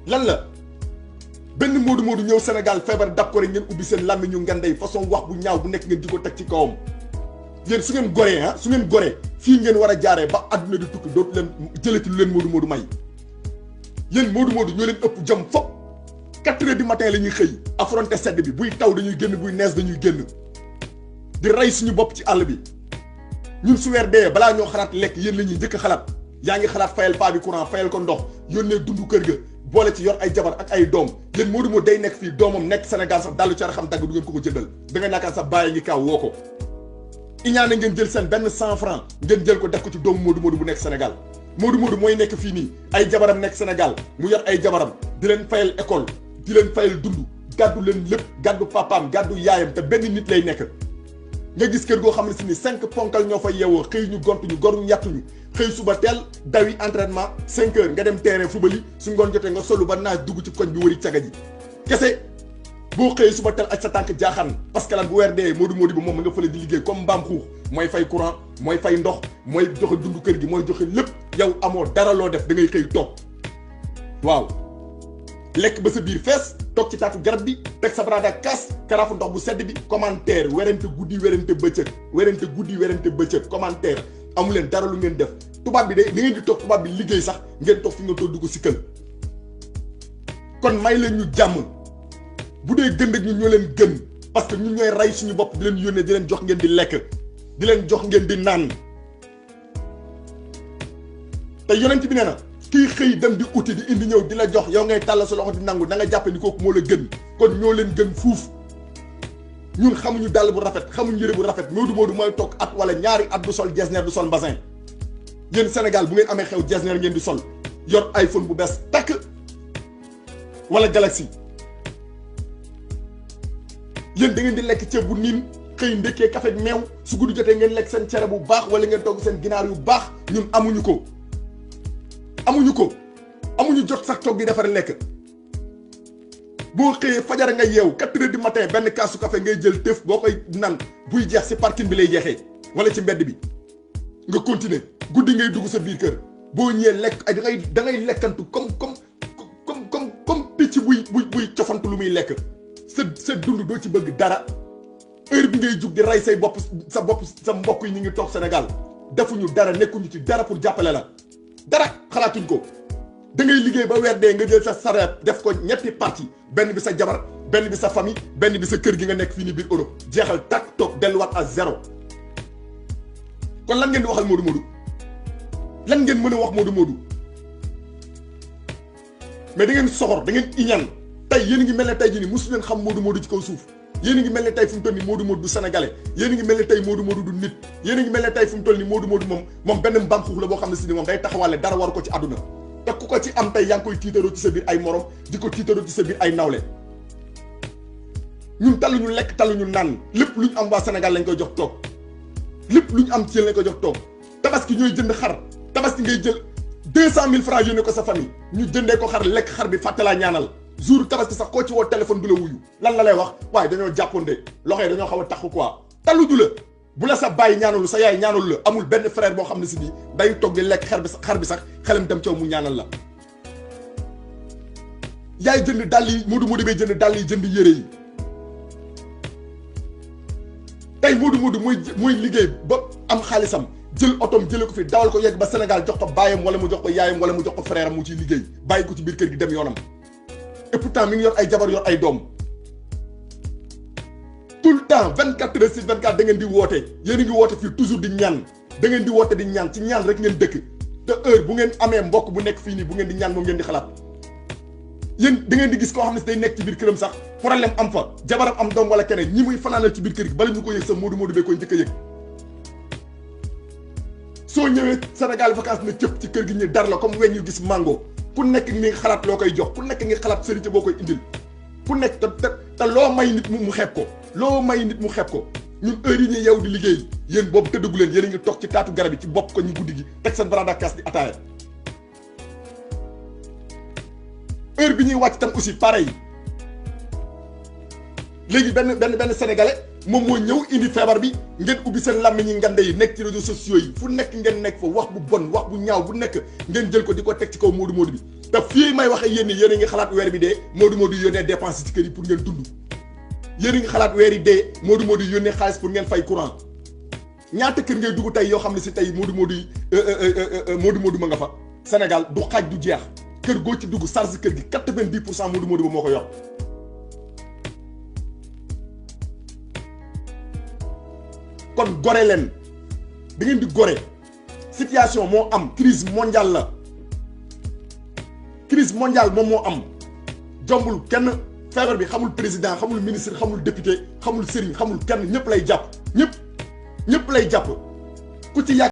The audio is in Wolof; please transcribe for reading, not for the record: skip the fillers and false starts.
lan la benn Modou Modou ñëw Sénégal feebar dab ko rek ngeen ubbi seen làmmiñ ñu ngandey façon wax bu ñaaw bu nekk ngeen di ko teg ci kawam yéen su ngeen goree su ngeen goree fii ngeen war a jaaree ba àdduna di tukki dootu leen jëlati lu leen Modou Modou may yéen Modou Modou ñoo leen ëpp jom fop 4 heures du matin la ñuy xëy affronter sedd bi buy taw dañuy génn buy nees dañuy génn di rey suñu bopp ci àll bi ñun su weer dee balaa ñoo xalaat lekk yéen la ñuy njëkk a xalaat yaa ngi xalaat fayal paa bi courant fayal ko ndox yónnee dundu kër ga boole ci yor ay jabar ak ay doom yéen Modou Modou day nekk fii doomam nekk Sénégal sax dallu cara xam dagg du ngeen ko jëndal da nga naakaan sax bàyyi ngi kaaw woo ko iñaane ngeen jël seen benn 100 francs ngeen jël ko def ko ci doomu Modou Modou bu nekk Sénégal Modou Modou mooy nekk fii nii ay jabaram nekk Sénégal mu yor ay jabaram di leen fayal école di leen fayal dund gàddu leen lépp gàddu papaam gàddu yaayam te benn nit lay nekk nga gis kër goo xam ne si ni 5 ponkal ñoo fa yeewoo xëy ñu gontuñu goruñu yàttuñu xëy suba teel dawi entraînement 5 heures nga dem terrain fubali su ngoon jotee nga solu ba naa dugg ci koñ bi wëri caga ji kese boo xëyee suba teel ak sa tànk jaaxaan parce que lan bu weer dee Modou Modou bi moom nga fële di liggéey comme mbaam xuux mooy fay courant mooy fay ndox mooy joxe dundu kër gi mooy joxe lépp yow amoo dara loo def da ngay xëy toog waaw lekk ba sa biir fees toog ci taatu garab bi teg sa brada kaas karaafu ndox bu sedd bi commentaire werante guddi werante bëccëg commentaire amu leen dara lu ngeen def tubaab bi de ni ngeen di toog tubaab bi liggéey sax ngeen toog fi nga toog dugg si kël kon may leen ñu jàmm bu dee gën ak ñu ñoo leen gën parce que ñun ñooy rey suñu bopp di leen yónnee di leen jox ngeen di lekk di leen jox ngeen di naan te yonent bi nee na kii xëy dem di uti di indi ñëw di la jox yow ngay tàll sa loxo di nangu da nga jàppe ni kooku moo la gën kon ñoo leen gën fuuf ñun xamuñu dàll bu rafet xamuñu yëre bu rafet Modou Modou mooy toog at wala ñaari at du sol jesner du sol mbasin yéen Sénégal bu ngeen amee xew jesner ngeen di sol yor iPhone bu bees takk wala Galaxy yéen da ngeen di lekk ceeb bu niin xëy ndekkee café meew su guddi jotee ngeen lekk seen cere bu baax wala ngeen togg seen ginaar yu baax ñun amuñu ko amuñu jot sax toog di defar lekk boo xëyee fajar nga yeew 4 heures du matin benn kaasu café ngay jël tëf boo koy nan buy jeex si parking bi lay jeexee wala ci mbedd bi nga continuer guddi ngay dugg sa biir kër boo ñëwee lekk ay da ngay lekkantu comme picc buy cofantu lu muy lekk sa dund doo ci bëgg dara heure bi ngay jug di rey sa mbokk yi ñu ngi toog Sénégal defuñu dara nekkuñu ci dara pour jàppale la dara xalaatuñ ko da ngay liggéey ba weer dee nga jël sa salaire def ko ñetti partie benn bi sa jabar benn bi sa famille benn bi sa kër gi nga nekk fii ni biir Europe jeexal takk toog delluwaat à zéro kon lan ngeen di waxal Modou Modou lan ngeen mën a wax Modou Modou mais da ngeen soxor da ngeen iñaan tey yéen a ngi mel ne tey jii nii mosu leen xam Modou Modou ci kaw suuf yéen a ngi mel ne tey fu mu toll nii Modou Modou du sénégalais yéen a ngi mel ne tey Modou Modou du nit yéen a ngi mel ne tey fu mu toll nii Modou Modou moom benn mbaam xuux la boo xam ne si ni moom day taxawaale dara waru ko ci àdduna te ku ko ci am tey yaa ngi koy tiitaroo ci sa biir ay morom di ko tiitaroo ci sa biir ay nawle ñun talluñu lekk talluñu naan lépp lu ñu am waa Sénégal lañ koy jox toog lépp lu ñu am ci yéen lañ koy jox toog tabaski ñooy jënd xar tabaski ngay jël 200 000 francs yónnee ko sa famille ñu jëndee ko xar lekk xar bi fàtte laa ñaanal jour tabaski sax koo ci woo téléphone du la wuyu lan la lay wax waaye dañoo jàppoonde loxo yi dañoo xaw a taxu quoi tallu du la bu la sa bàyyi ñaanalu sa yaay ñaanalu la amul benn frère boo xam ne si nii day toog di lekk xar bi sax xelam dem caw mu ñaanal la yaay jënd dàll yi Modou Modou bay jënd dàll yi jënd yére yi tey Modou Modou mooy liggéey ba am xaalisam jël otom jëlee ko fi dawal ko yegg ba Sénégal jox ko baayam wala mu jox ko yaayam wala mu jox ko frère am mu ciy liggéey bàyyi ko ci biir kër gi dem yoonam et pourtant mi ngi yor ay jabar yor ay doom tout le temps 24 heures sur 24 da ngeen di woote yéen a ngi woote fii toujours di ñaan da ngeen di woote di ñaan ci ñaan rek ngeen dëkk te heure bu ngeen amee mbokk bu nekk fii nii bu ngeen di ñaan moom ngeen di xalaat yéen da ngeen di gis koo xam ne si day nekk ci biir këram sax problème am fa jabaram am doom wala keneen ñi muy fanaanal ci biir kër gi bala ñu ko yëg sax Modou Modou bee koy njëkk a yëg soo ñëwee Sénégal vacances na cëpp ci kër gi ñu dar la comme weñ yu gis mango ku nekk ngi xalaat loo koy jox ku nekk ngi xalaat sérité boo koy indil ku nekk te loo may nit mu xeeb ko loo may nit mu xeeb ko ñun heure yi ñuy yow di liggéey yéen boobu tëddagu leen yéen a ngi toog ci taatu garab yi ci bopp ko ñu guddi gi teg seen barada kaas di ataaya heure bi ñuy wàcc tam aussi pareil léegi benn sénégalais moom moo ñëw indi feebar bi ngeen ubbi seen làmmiñ ñi ngande yi nekk ci réseaux sociaux yi fu nekk ngeen nekk fa wax bu bon wax bu ñaaw bu nekk ngeen jël ko di ko teg ci kaw Modou Modou bi te fii may waxe yéen yéen a ngi xalaat weer bi dee Modou yónnee dépense ci kër yi pour ngeen dund yéen a ngi xalaat weer yi dee Modou yónnee xaalis pour ngeen fay courant ñaata kër ngay dugg tey yoo xam ne si tey Modou ma nga fa Sénégal du xaaj du jeex kër goo ci dugg charge kër gi 90% Modou ba moo ko yor kon gore leen da ngeen di gore situation moo am crise mondiale la crise mondiale moom moo am jombul kenn feebar bi xamul président xamul ministre xamul député xamul sëriñ xamul kenn ñëpp lay jàpp ñëpp lay jàpp ku ci yàgg